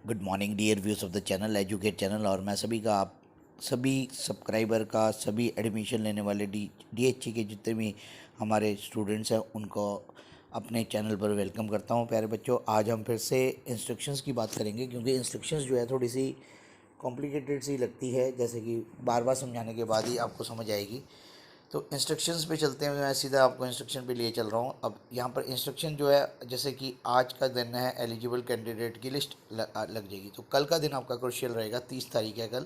Good morning dear viewers of the channel educate channel. और मैं सभी का, आप सभी सब्सक्राइबर का, सभी एडमिशन लेने वाले डीएचई के जितने भी हमारे स्टूडेंट्स हैं उनको अपने चैनल पर वेलकम करता हूं। प्यारे बच्चों, आज हम फिर से इंस्ट्रक्शंस की बात करेंगे, क्योंकि इंस्ट्रक्शंस जो है थोड़ी सी कॉम्प्लिकेटेड सी लगती है, जैसे कि बार बार समझाने के बाद ही आपको समझ आएगी। तो इंस्ट्रक्शंस पे चलते हैं। मैं सीधा आपको इंस्ट्रक्शन पे लिए चल रहा हूँ। अब यहाँ पर इंस्ट्रक्शन जो है, जैसे कि आज का दिन है, एलिजिबल कैंडिडेट की लिस्ट लग जाएगी। तो कल का दिन आपका क्रुशियल रहेगा, 30 तारीख है कल,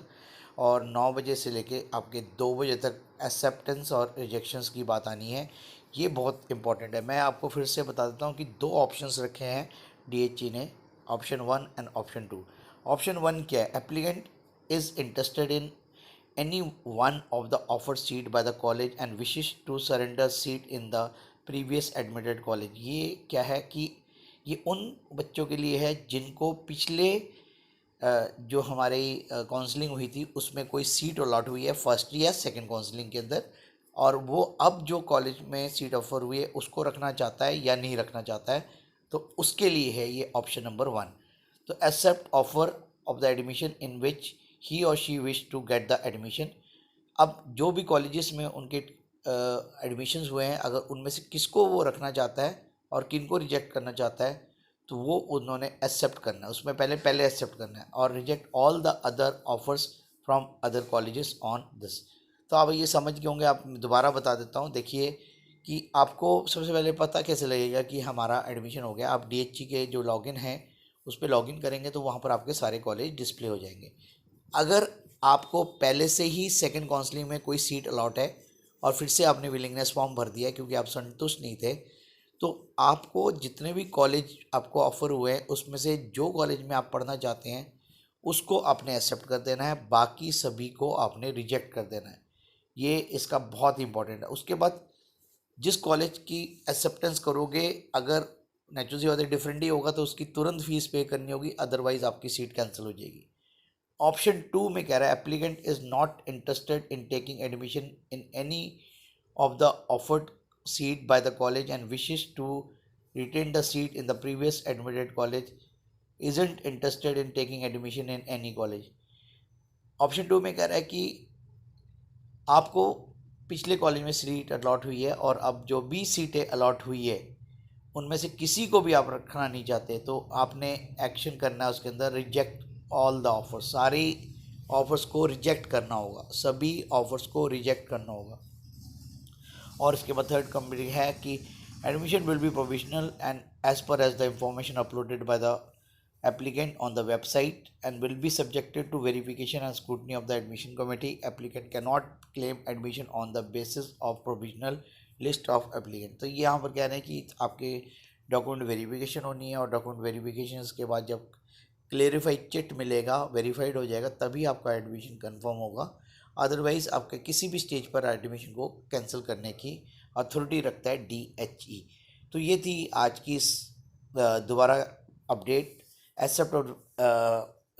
और 9 बजे से लेके आपके 2 बजे तक एक्सेप्टेंस और रिजेक्शंस की बात आनी है। ये बहुत इंपॉर्टेंट है। मैं आपको फिर से बता देता हूँ कि 2 ऑप्शंस रखे हैं डीएचई ने, ऑप्शन 1 एंड ऑप्शन 2। ऑप्शन 1 क्या है? Applicant is interested in any one of the offered seat by the college and wishes to surrender seat in the previous admitted college। ये क्या है कि ये उन बच्चों के लिए है जिनको पिछले जो हमारी काउंसलिंग हुई थी उसमें कोई सीट अलॉट हुई है फर्स्ट या सेकंड काउंसलिंग के अंदर, और वो अब जो कॉलेज में सीट ऑफर हुई है उसको रखना चाहता है या नहीं रखना चाहता है, तो उसके लिए है ये ऑप्शन नंबर 1। तो accept offer of the admission in which he और she wish to get the admission. अब जो भी कॉलेजेस में उनके एडमिशन्स हुए हैं, अगर उनमें से किसको वो रखना चाहता है और किन को रिजेक्ट करना चाहता है, तो वो उन्होंने एक्सेप्ट करना है। उसमें पहले पहले एक्सेप्ट करना है और reject all the other offers from other colleges on this. तो आप ये समझ गए होंगे। आप दोबारा बता देता हूँ। देखिए कि आपको सबसे पहले पता कैसे लगेगा कि हमारा एडमिशन हो गया। आप डीएचई के जो लॉगिन है उस पर लॉगिन करेंगे तो वहाँ पर आपके सारे कॉलेज डिस्प्ले हो जाएंगे। अगर आपको पहले से ही सेकंड काउंसलिंग में कोई सीट अलॉट है और फिर से आपने विलिंगनेस फॉर्म भर दिया क्योंकि आप संतुष्ट नहीं थे, तो आपको जितने भी कॉलेज आपको ऑफर हुए हैं उसमें से जो कॉलेज में आप पढ़ना चाहते हैं उसको आपने एक्सेप्ट कर देना है, बाकी सभी को आपने रिजेक्ट कर देना है। ये इसका बहुत इंपॉर्टेंट है। उसके बाद जिस कॉलेज की एक्सेप्टेंस करोगे, अगर नेचुरल सी बात है डिफरेंट ही होगा तो उसकी तुरंत फीस पे करनी होगी, अदरवाइज आपकी सीट कैंसिल हो जाएगी। ऑप्शन 2 में कह रहा है applicant is not interested in taking admission in any of the offered seat by the college and wishes to retain the seat in the previous admitted college, isn't interested in taking admission in any college. Option 2 में कह रहा है कि आपको पिछले college में seat allot हुई है और अब जो भी सीटें अलॉट हुई है उनमें से किसी को भी आप रखना नहीं चाहते, तो आपने एक्शन करना है उसके अंदर, रिजेक्ट ऑल द ऑफर्स। सारी ऑफर्स को रिजेक्ट करना होगा, सभी ऑफर्स को रिजेक्ट करना होगा। और इसके बाद थर्ड कंपनी है कि admission will be provisional and as per as the information uploaded by the applicant on the website and will be subjected to verification and scrutiny of the admission committee. Applicant cannot claim admission on the basis of provisional list of applicant। तो ये यहाँ पर कह रहे हैं कि आपके document verification होनी है और डॉक्यूमेंट वेरिफिकेशन के बाद जब क्लेरिफाइड चिट मिलेगा, वेरीफाइड हो जाएगा, तभी आपका एडमिशन कंफर्म होगा। अदरवाइज आपके किसी भी स्टेज पर एडमिशन को कैंसिल करने की अथॉरिटी रखता है डीएचई। तो ये थी आज की इस दोबारा अपडेट, एक्सेप्ट और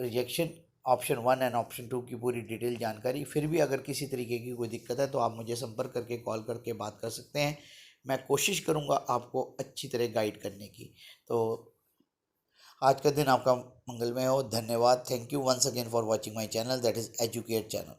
रिजेक्शन, ऑप्शन 1 एंड ऑप्शन 2 की पूरी डिटेल जानकारी। फिर भी अगर किसी तरीके की कोई दिक्कत है तो आप मुझे संपर्क करके कॉल करके बात कर सकते हैं। मैं कोशिश करूंगा आपको अच्छी तरह गाइड करने की। तो आज का दिन आपका मंगलमय हो। धन्यवाद। Thank you once again for watching my channel, that is educate channel.